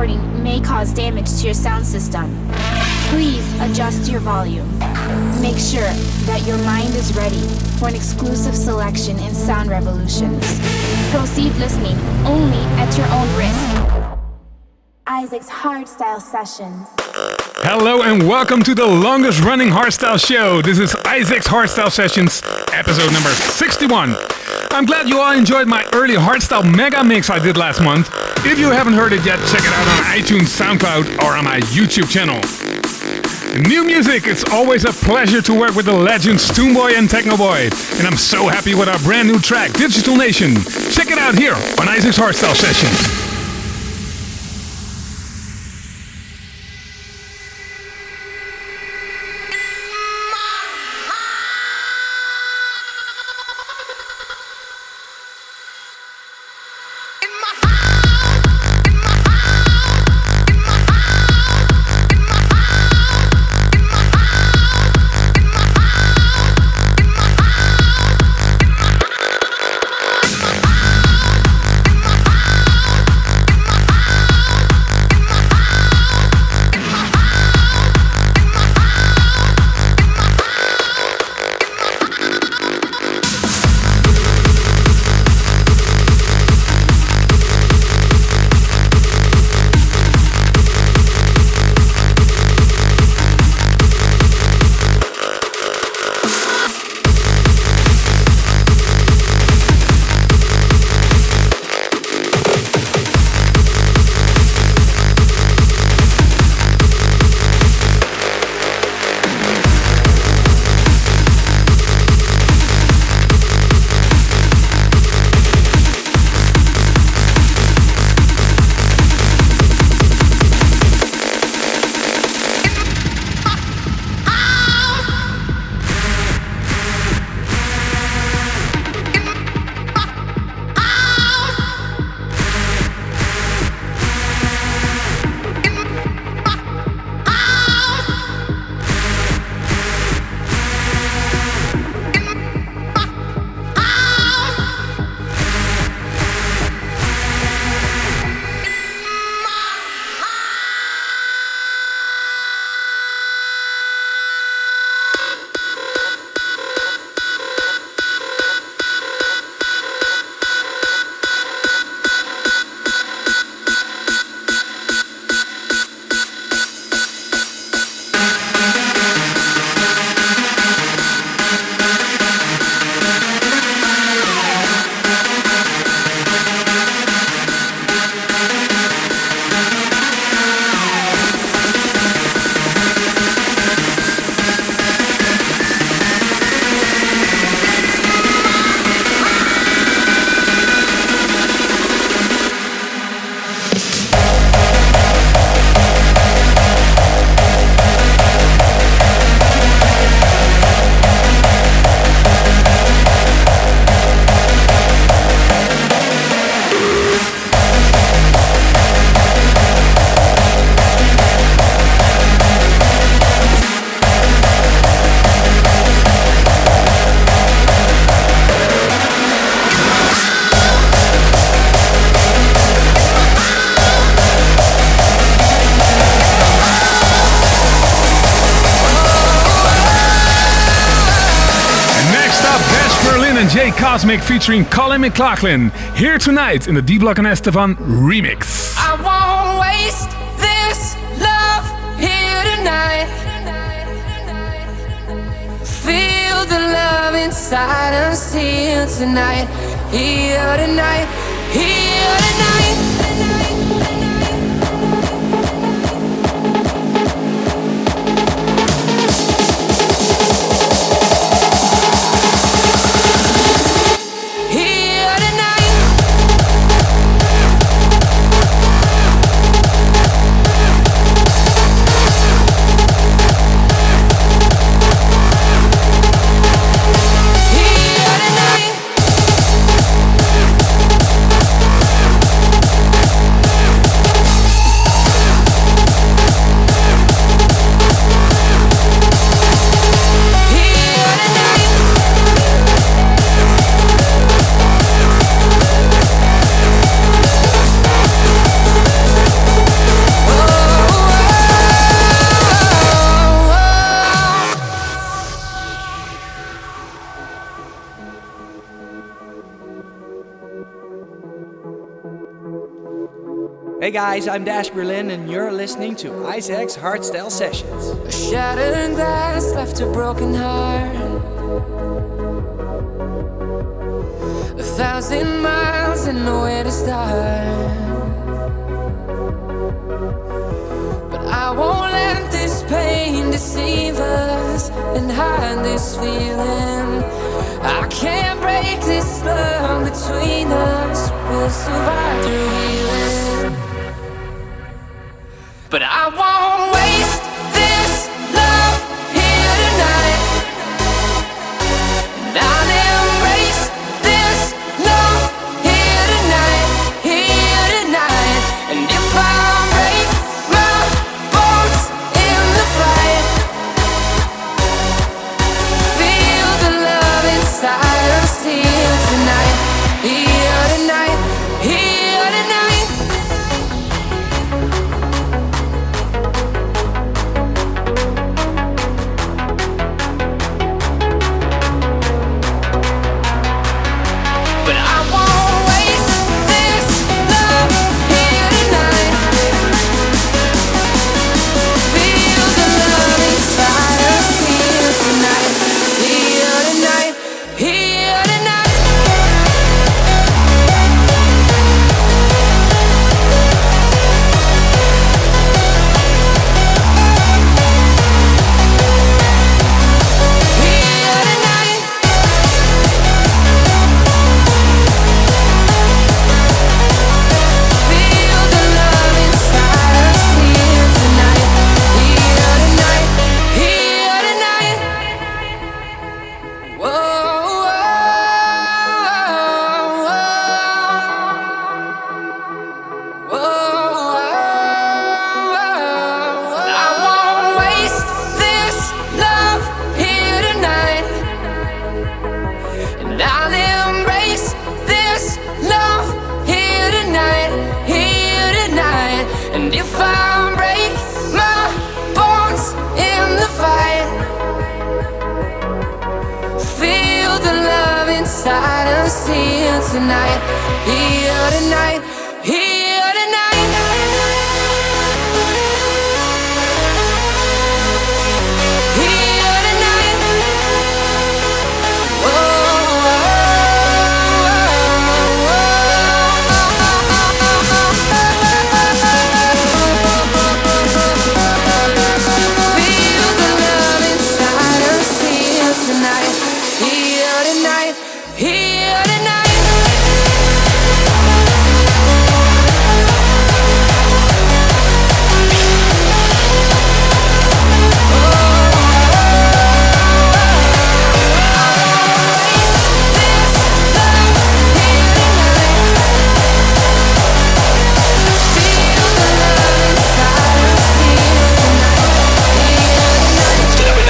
recording may cause damage to your sound system. Please adjust your volume. Make sure that your mind is ready for an exclusive selection in Sound Revolutions. Proceed listening only at your own risk. Isaac's Hardstyle Sessions. Hello and welcome to the longest running Hardstyle show. This is Isaac's Hardstyle Sessions, episode number 61. I'm glad you all enjoyed my early Hardstyle mega mix I did last month. If you haven't heard it yet, check it out on iTunes, SoundCloud or on my YouTube channel. New music, it's always a pleasure to work with the legends Tuneboy and Technoboy. And I'm so happy with our brand new track, Digital Nation. Check it out here on Isaac's Hardstyle Sessions. Cosmic featuring Collin Mcloughlin, here tonight in the Defqon and Defqon remix. I won't waste this love here tonight. Feel the love inside us here tonight. Here tonight. Here tonight. Hey guys, I'm Dash Berlin and you're listening to Isaac's Hardstyle Sessions. A shattered glass left a broken heart. 1,000 miles and nowhere to start. But I won't let this pain deceive us and hide this feeling. I can't break this love between us. We'll survive through healing. But I won't waste this love here tonight. And I'll embrace this love here tonight, here tonight. And if I break my bones in the fight, feel the love inside us here tonight, here tonight, here tonight. But I won't waste this love here tonight. Feel the love inside us here tonight, here tonight, here tonight. Here tonight. Feel the love inside us here tonight, here tonight, here tonight. Whoa, I won't waste this love here tonight. And I'll embrace this love here tonight, here tonight. And if I break my bones in the fight, feel the love inside us here tonight, here tonight, here tonight. Here tonight. Feel the love inside us here tonight, here tonight, here tonight.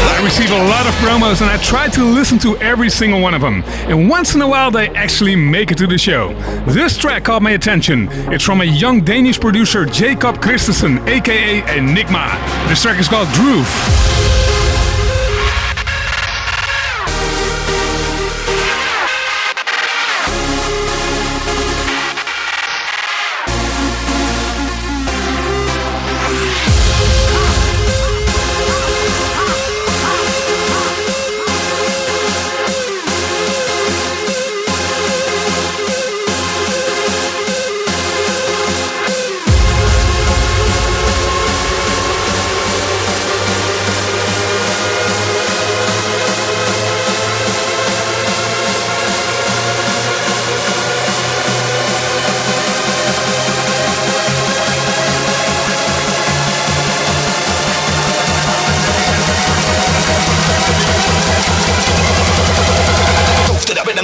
I receive a lot of promos and I try to listen to every single one of them. And once in a while they actually make it to the show. This track caught my attention. It's from a young Danish producer, Jacob Christensen, aka Enigma. This track is called Groove.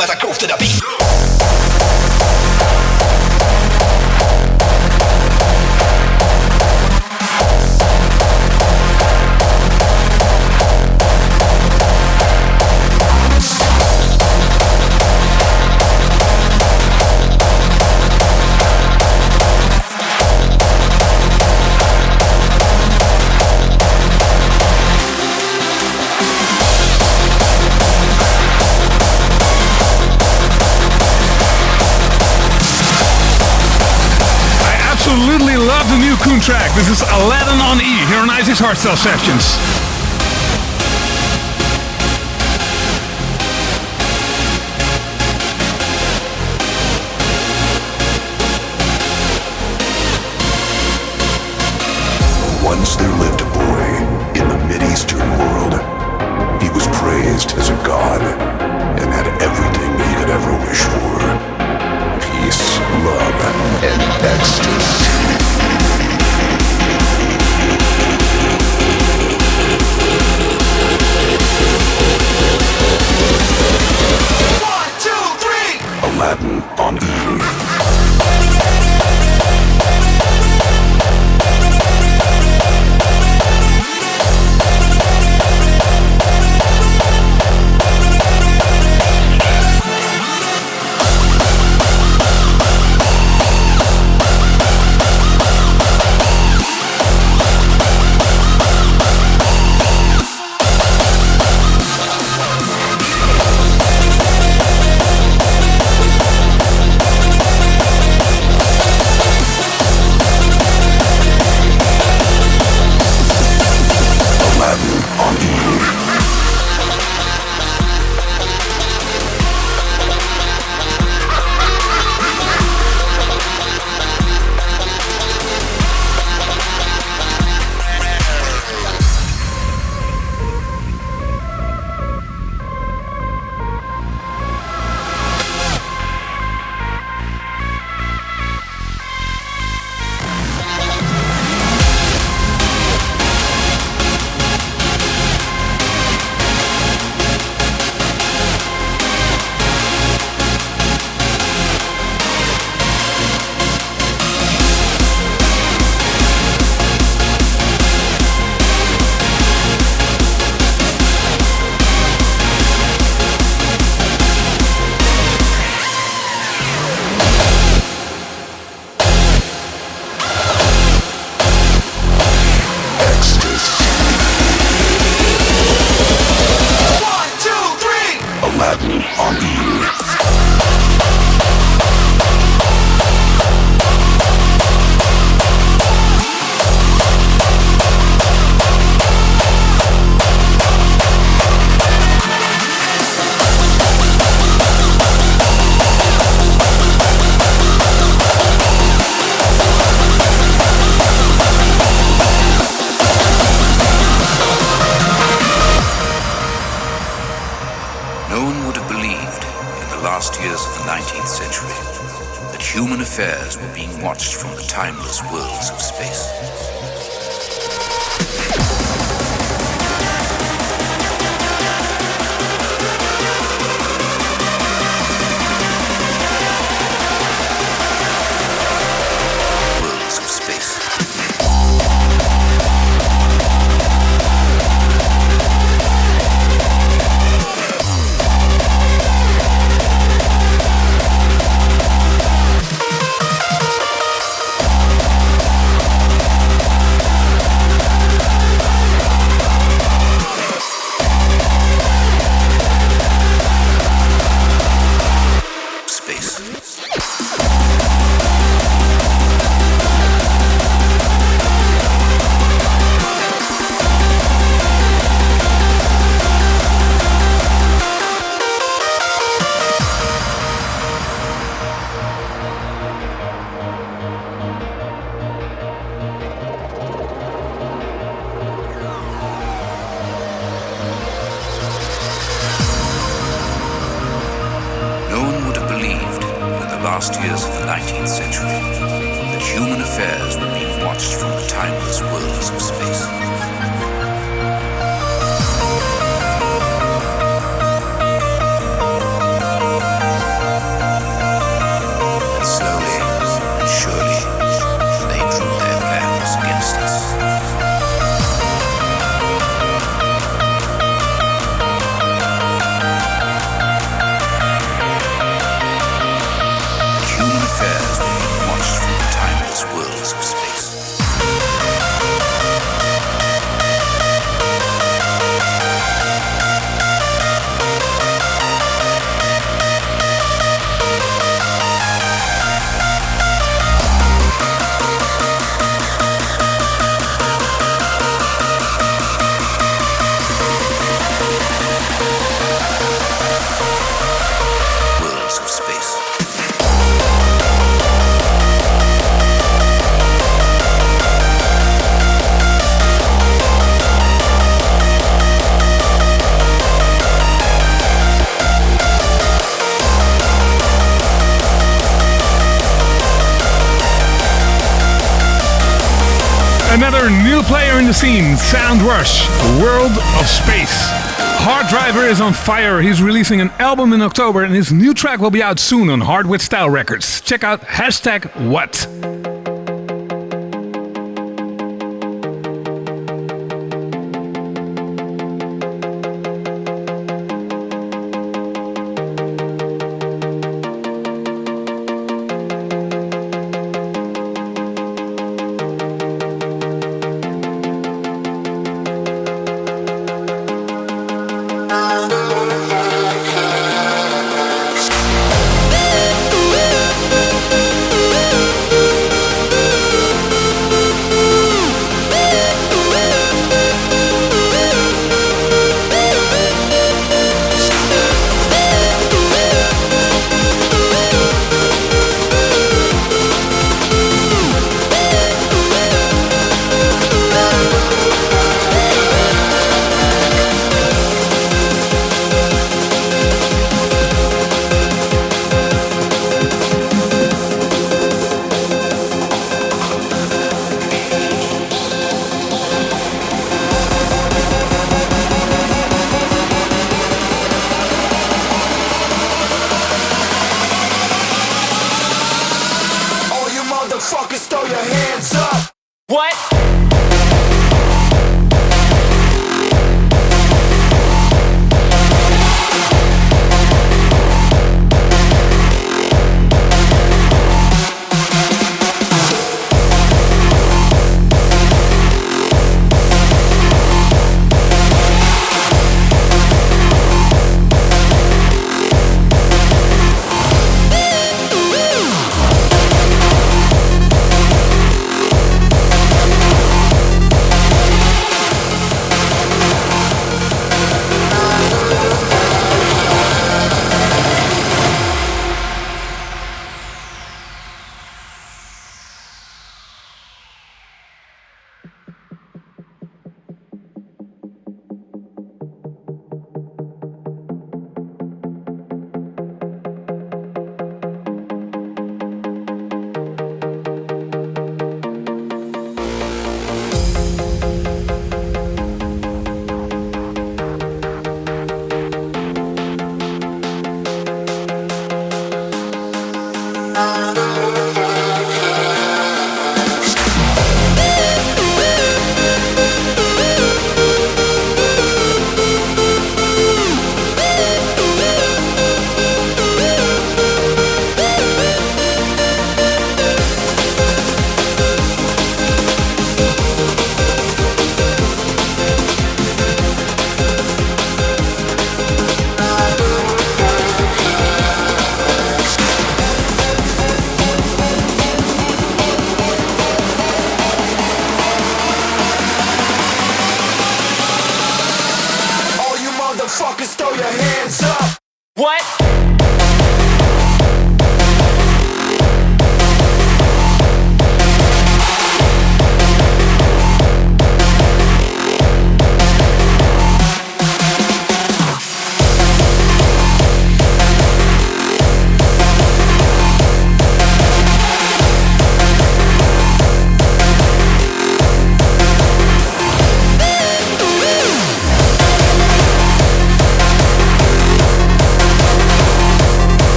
As I groove to the beat. new Coone track. This is Aladdin On E here on Isaac's Hardstyle Sessions. Once there lived a boy in the Mideastern world. He was praised as a god and had everything he could ever wish for. Peace, love, and ecstasy. One, two, three! Aladdin on E. Were being watched from the timeless worlds of space. Worlds of space. Years of the 19th century, that human affairs were being watched from the timeless worlds of space. And slowly and surely, they drew their plans against us. Affairs were being watched from the timeless worlds of space. Another new player in the scene, Soundrush, World of Space. Hard Driver is on fire. He's releasing an album in October and his new track will be out soon on Hard With Style Records. Check out #what.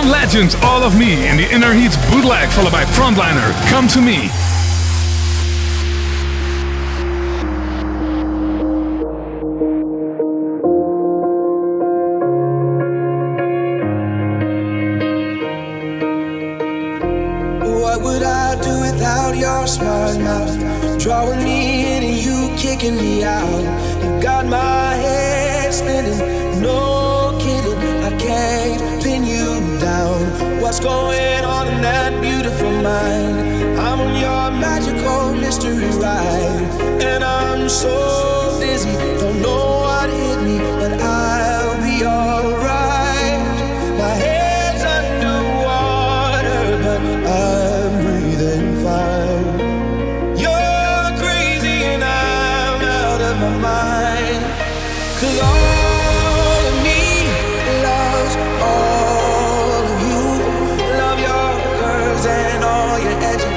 Legends, All of Me, and the Inner Heat's Bootleg, followed by Frontliner, Come to Me. What would I do without your smart mouth? Drawing me in and you kicking me out. You got my head spinning, no kidding, I can't pin you down. What's going on in that beautiful mind? I'm on your magical mystery ride, and I'm so dizzy, don't know what hit me, but I'll be alright. My head's underwater, but I'm breathing fine. You're crazy and I'm out of my mind, 'cause all of me loves all of you. Love your curves and all your edges.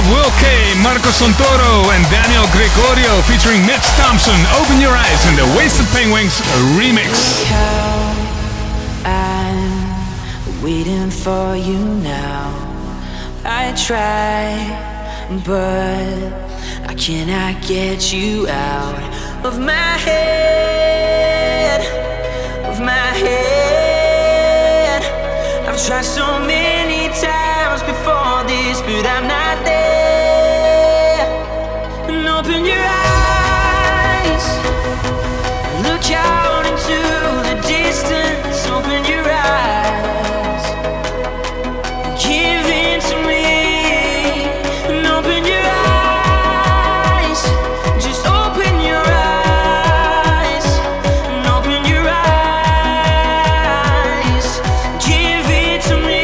of Will K, Marco Santoro, and Daniel Gregorio featuring Mitch Thompson. Open Your Eyes in the Wasted Penguinz remix. I'm waiting for you now. I try, but I cannot get you out of my head, of my head. I've tried so many times before this, but I'm not there. And open your eyes, look out into the distance. Open your eyes, give in to me. And open your eyes, just open your eyes. And open your eyes, give it to me.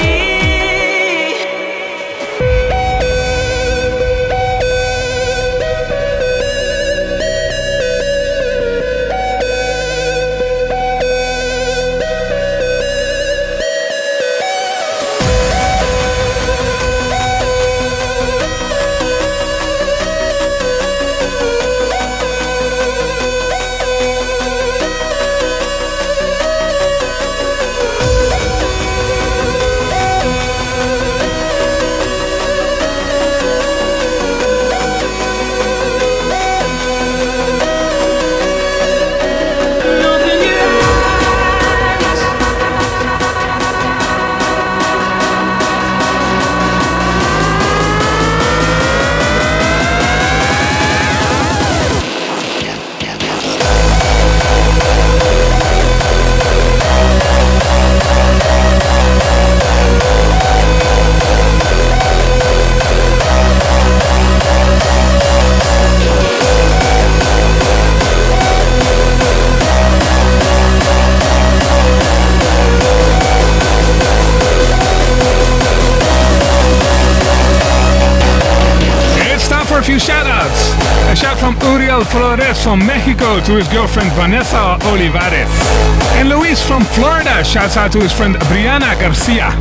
A few shoutouts. A shout from Uriel Flores from Mexico to his girlfriend Vanessa Olivares. And Luis from Florida shouts out to his friend Brianna Garcia.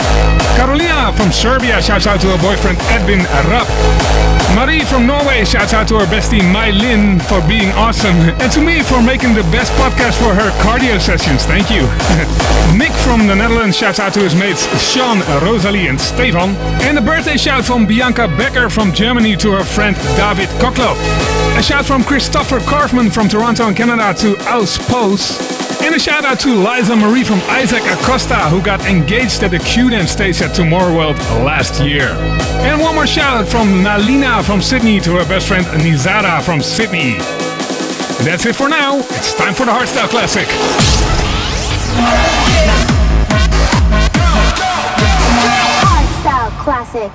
Carolina from Serbia shouts out to her boyfriend Edwin Rapp. Marie from Norway shouts out to her bestie Mai Lin for being awesome. And to me for making the best podcast for her cardio sessions. Thank you. Nick from the Netherlands shouts out to his mates Sean, Rosalie and Stefan. And a birthday shout from Bianca Becker from Germany to her friend David Koklo. A shout from Christopher Carfman from Toronto and Canada to Aus Pose. And a shout out to Liza Marie from Isaac Acosta, who got engaged at the Q-Dance stage at Tomorrow World last year. And one more shout out from Nalina from Sydney to her best friend Nizara from Sydney. And that's it for now. It's time for the Hardstyle Classic. Hardstyle Classic.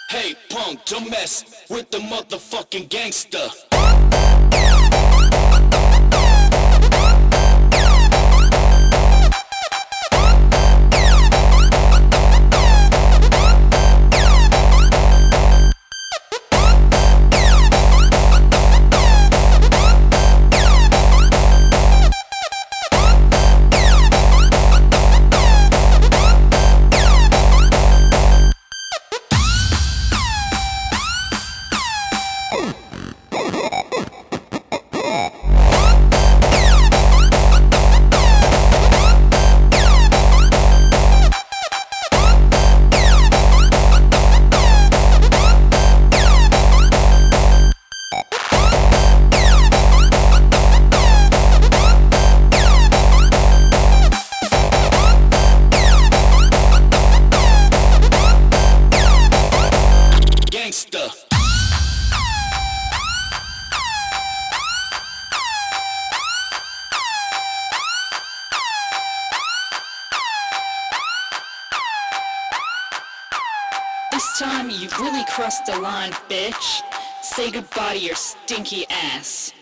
Hey, punk, don't mess with the motherfucking gangster. This time you've really crossed the line, bitch. Say goodbye to your stinky ass.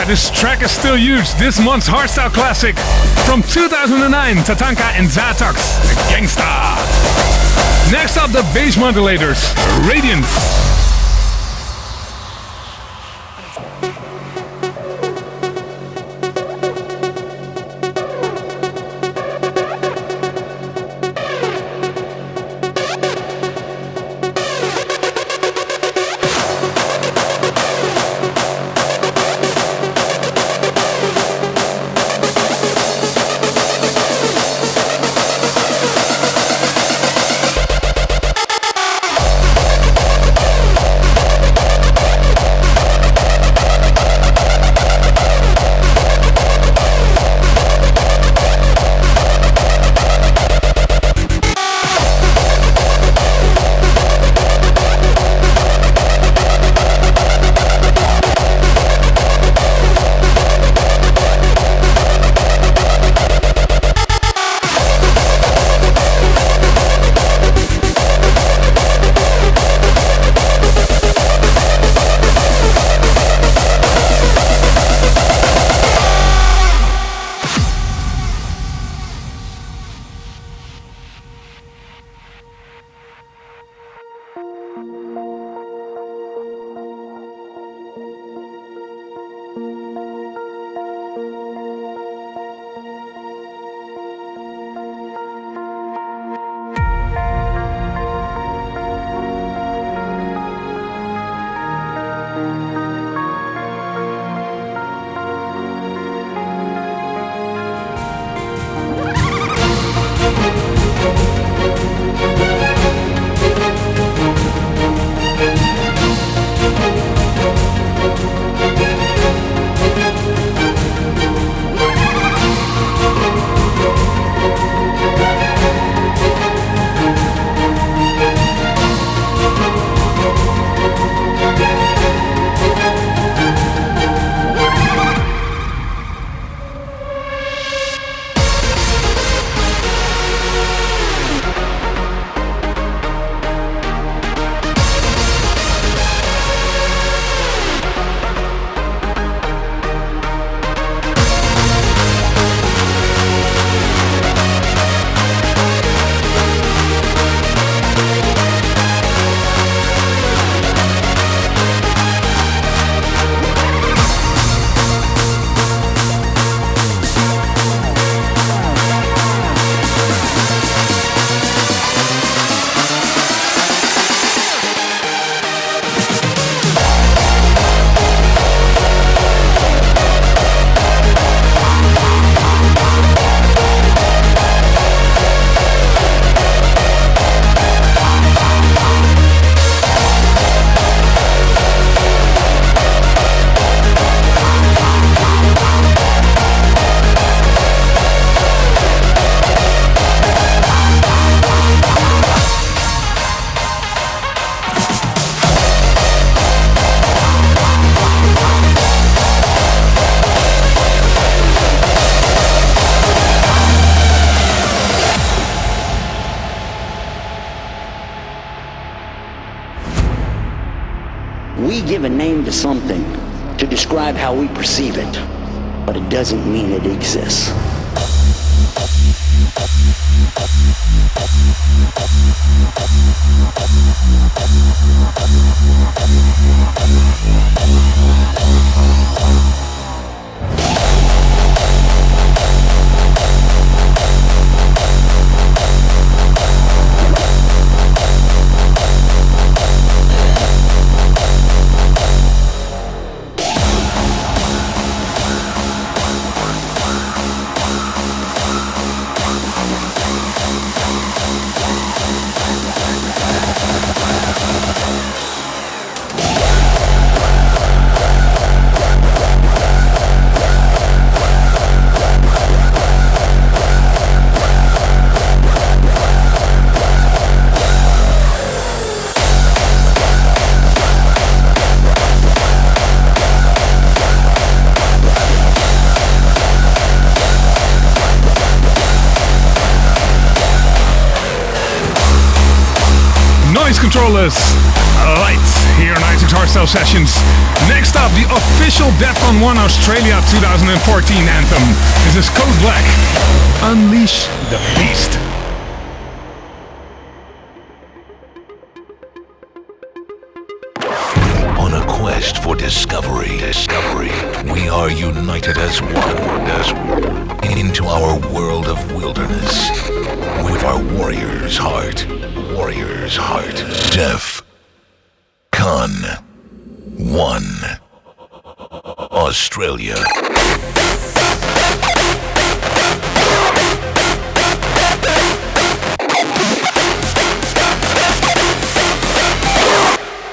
this track is still huge. This month's Hardstyle classic from 2009, Tatanka and Zatox, Gangsta. Next up, the bass modulators, Radiance. We give a name to something to describe how we perceive it, but it doesn't mean it exists. Noisecontrollers, lights here on Isaac's Hardstyle Sessions. Next up, the official Defqon 1 Australia 2014 anthem. This is Code Black. Unleash the Beast. On a quest for discovery, we are united as one, into our world of wilderness, with our warrior's heart, Defqon 1 Australia.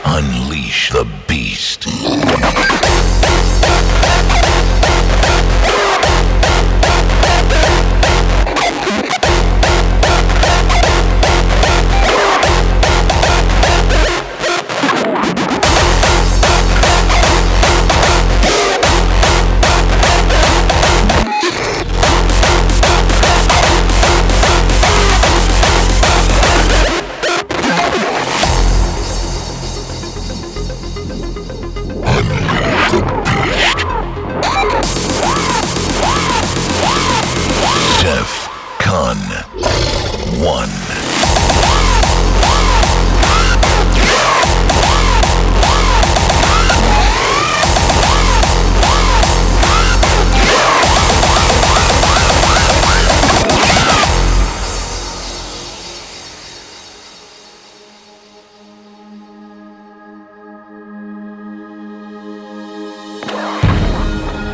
Unleash the beast. Defqon 1.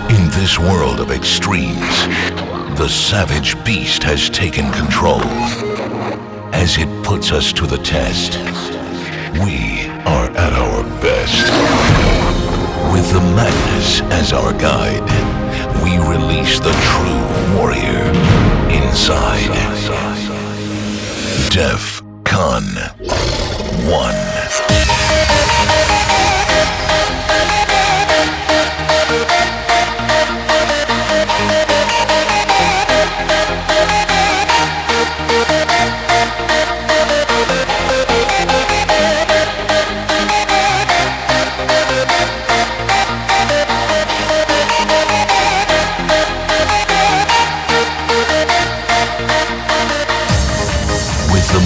In this world of extremes, the savage beast has taken control. As it puts us to the test, we are at our best. With the madness as our guide, we release the true warrior inside. Defqon 1.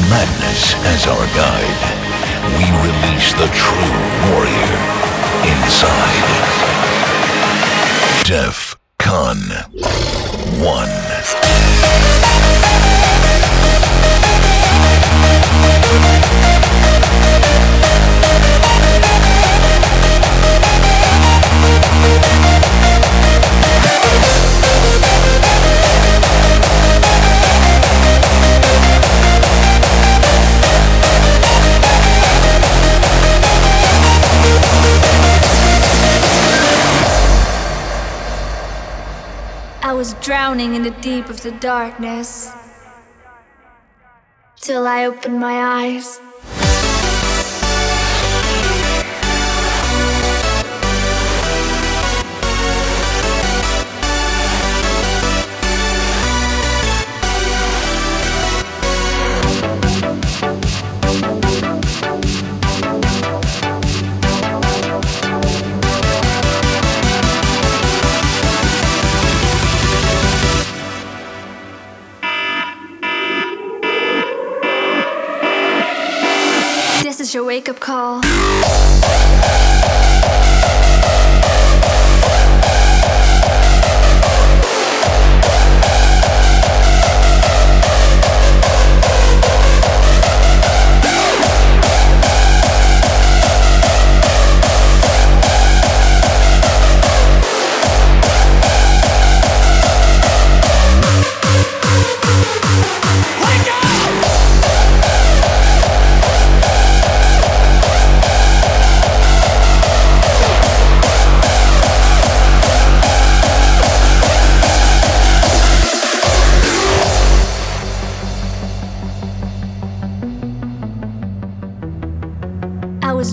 Madness as our guide, we release the true warrior inside. Defqon 1. I was drowning in the deep of the darkness till I opened my eyes. This is your wake-up call.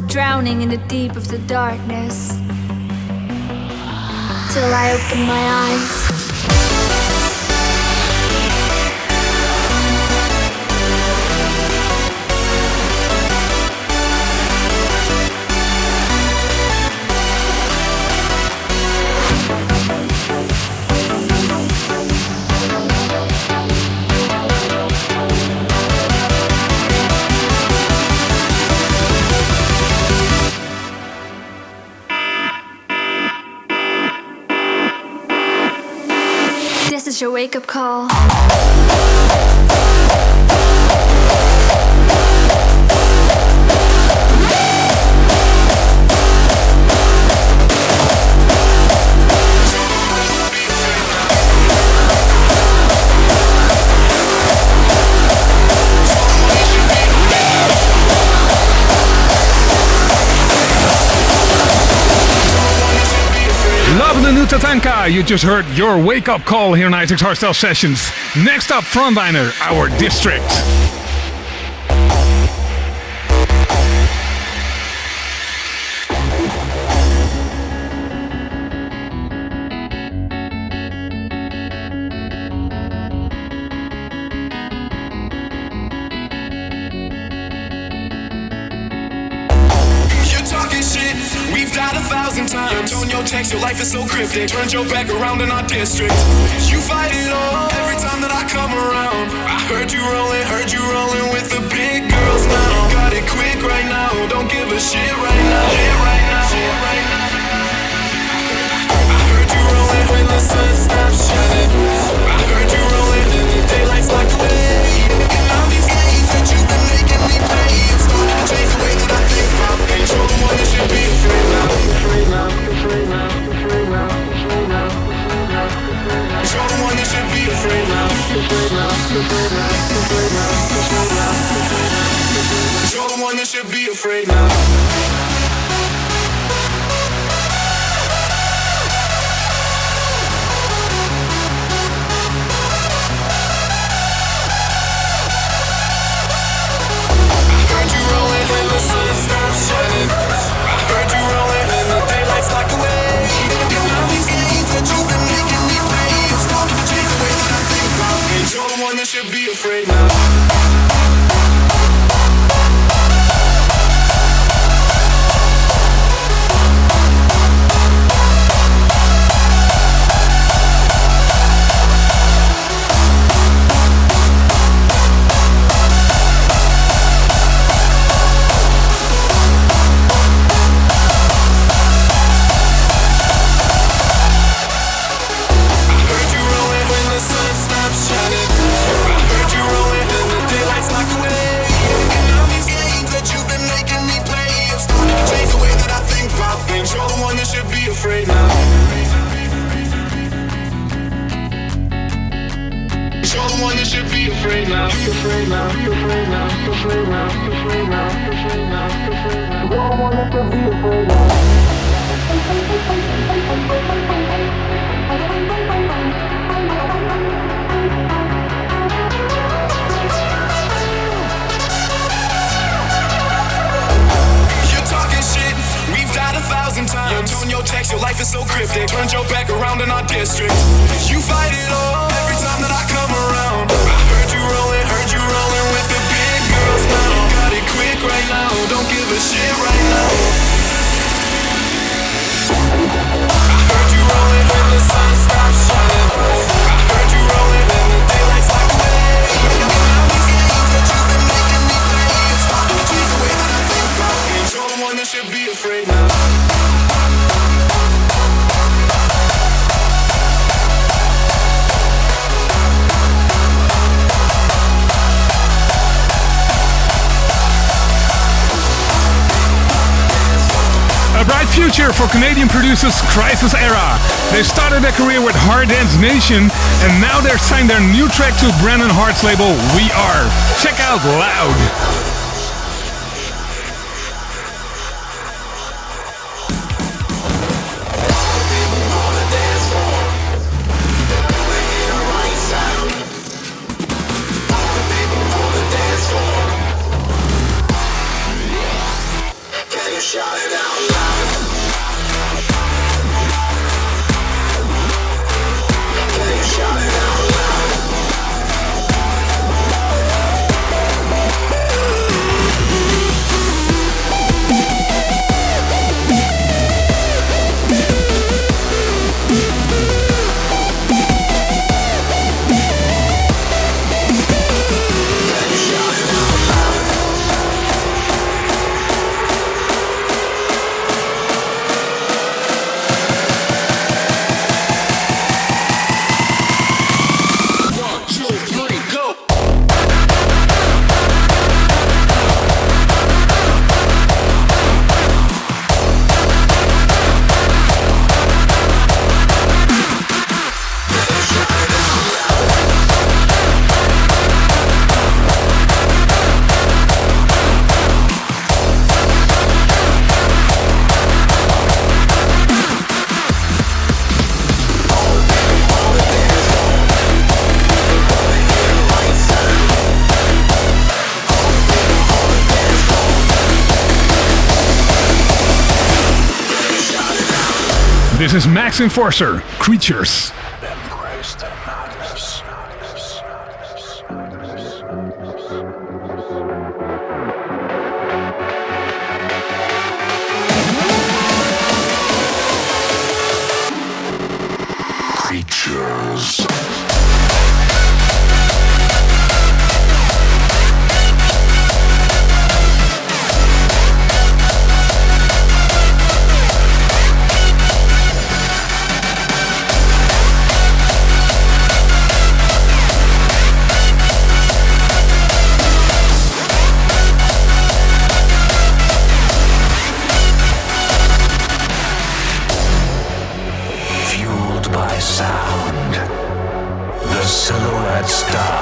Drowning in the deep of the darkness till I opened my eyes. is your wake-up call. Love the new Tatanka. You just heard your wake-up call here in Isaac's Hardstyle Sessions. Next up, Frontliner, Our District. Text, your life is so cryptic. Turned your back around in our district. You fight it all every time that I come around. I heard you rolling with the big girls now. You got it quick right now, don't give a shit right now. I heard you rolling when the sun stops shining. I heard you rolling and the daylight's locked away. And all these games that you've been making me play, it's starting to change the way that I think about things. You're the one that should be afraid now. You're the one that should be afraid now. You're the one that should be afraid now. I heard you rolling when the sun stops shining. I heard you rolling and the daylight's locked away. And all these games that you've been making me play, it's starting to change the way that I think about things. You're the one that should be afraid now. Your life is so cryptic. Turned your back around in our district. You fight it all every time that I come around. I heard you rolling with the big girls now. You got it quick right now, don't give a shit right now. I heard you rolling when the sun stops shining. I heard you rolling and the daylight's locked away. And all these games that you've been making me play, it's starting to change the way that I think about things. You're the one that should be afraid now. A bright future for Canadian producers Crisis Era. They started their career with Radiance Nation, and now they're signed their new track to Brandon Hart's label, We Are. Check out Loud. This is Max Enforcer, Creatures. Embrace the madness. Creatures. Sound, the silhouette stars.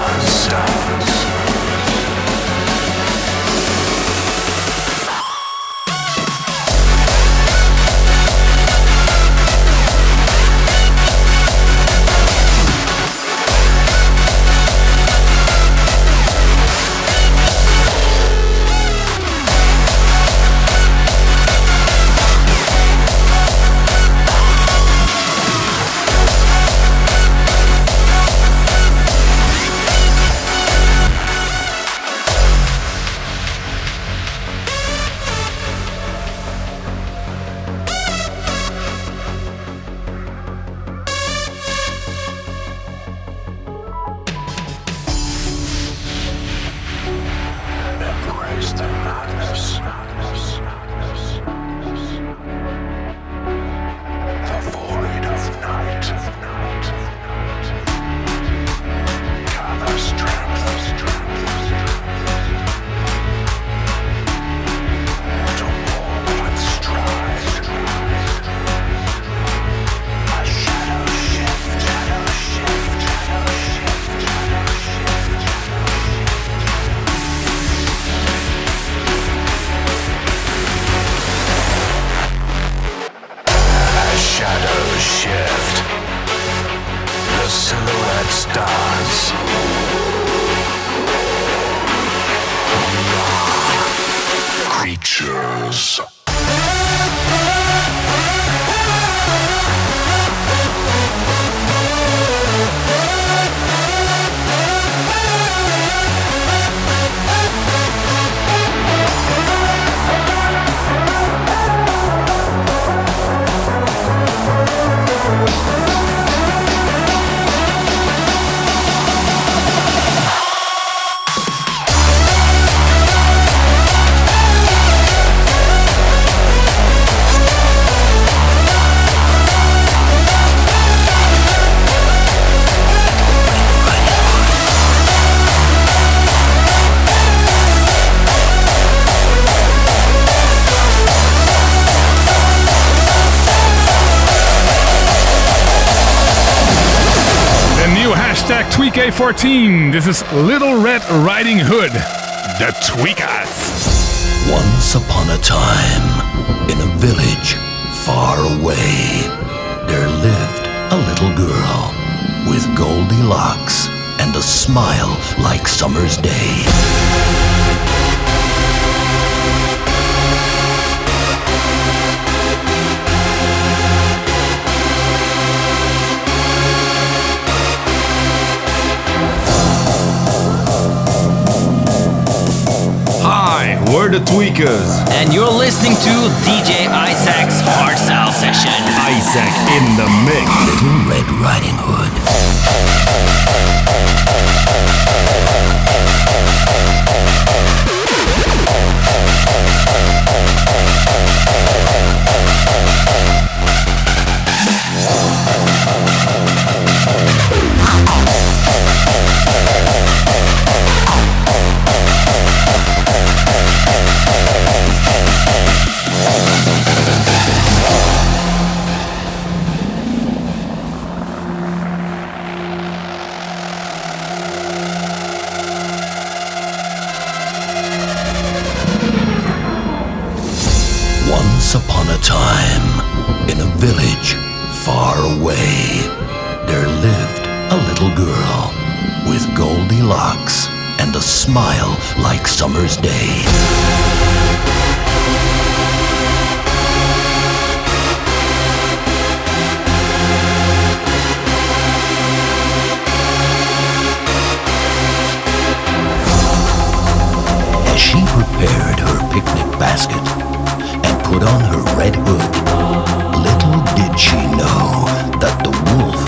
Tweekaz14. This is Little Red Riding Hood, the Tweekaz. Once upon a time, in a village far away, there lived a little girl with goldy locks and a smile like summer's day. We're the Tweekaz. And you're listening to DJ Isaac's Hardstyle Session. Isaac in the mix. Little Red Riding Hood. Once upon a time, in a village far away, there lived a little girl with goldy locks and a smile like summer's day. casket and put on her red hood. Little did she know that the wolf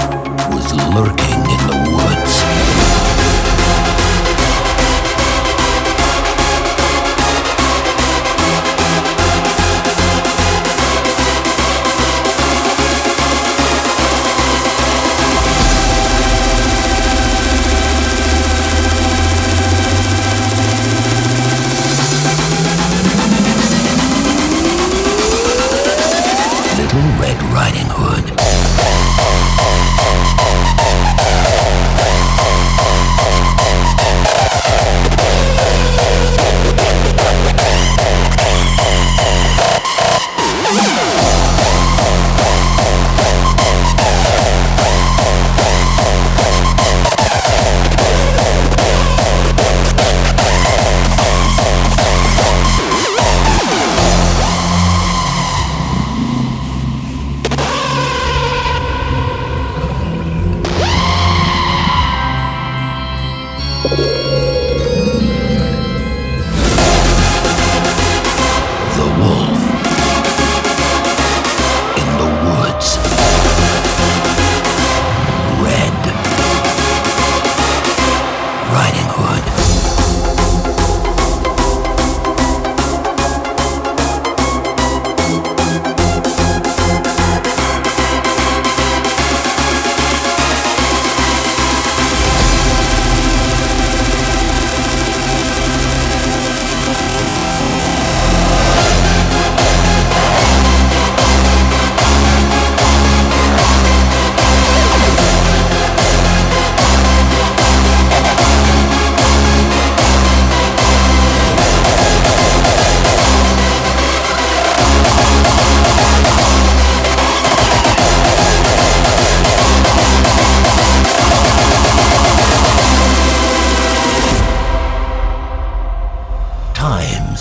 was lurking in the woods. Red Riding Hood.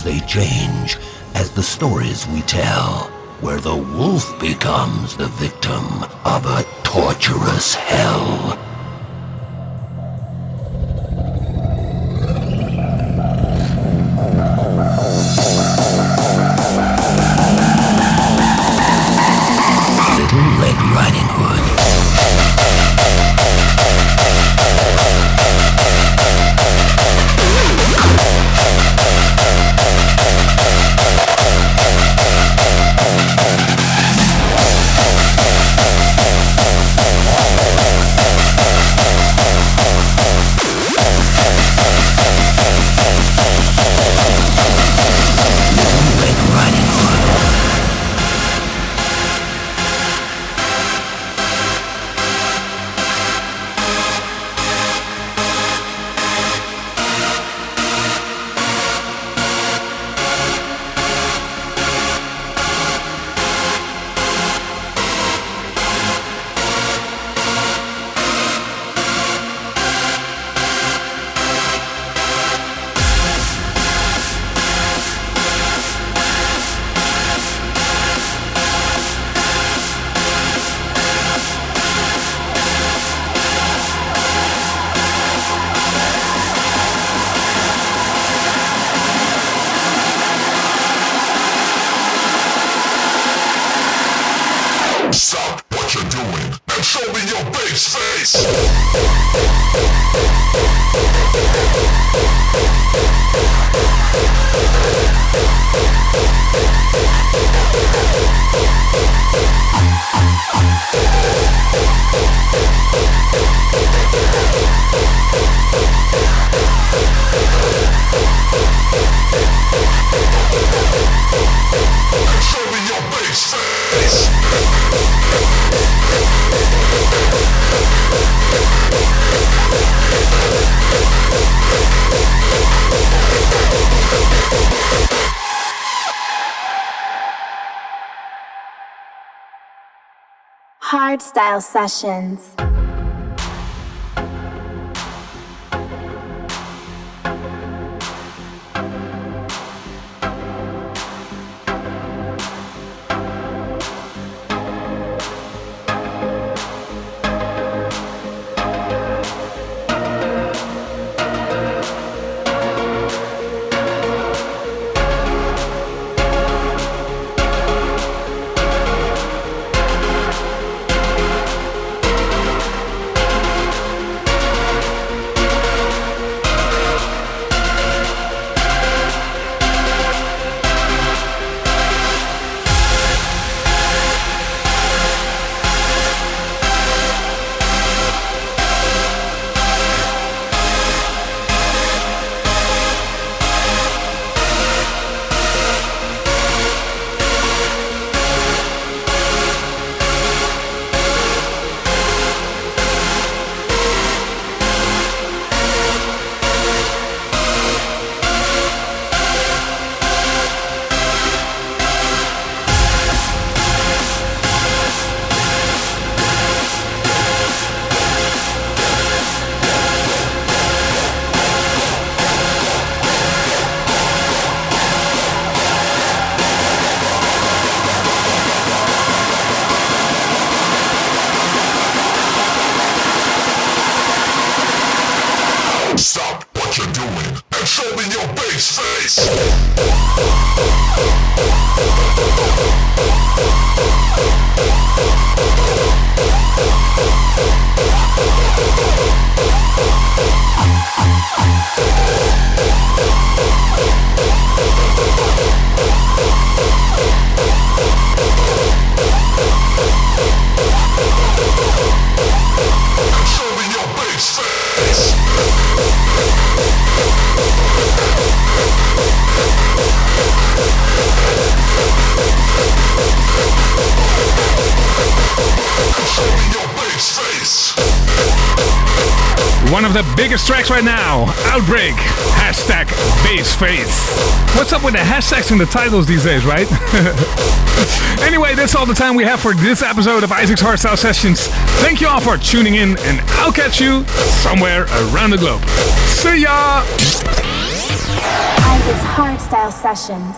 They change as the stories we tell, where the wolf becomes the victim of a torturous hell. Little Red Riding Hood. Hardstyle Sessions. One of the biggest tracks right now, Outbreak, hashtag Bassface. What's up with the hashtags in the titles these days, right? Anyway, that's all the time we have for this episode of Isaac's Hardstyle Sessions. Thank you all for tuning in, and I'll catch you somewhere around the globe. See ya! Isaac's Hardstyle Sessions.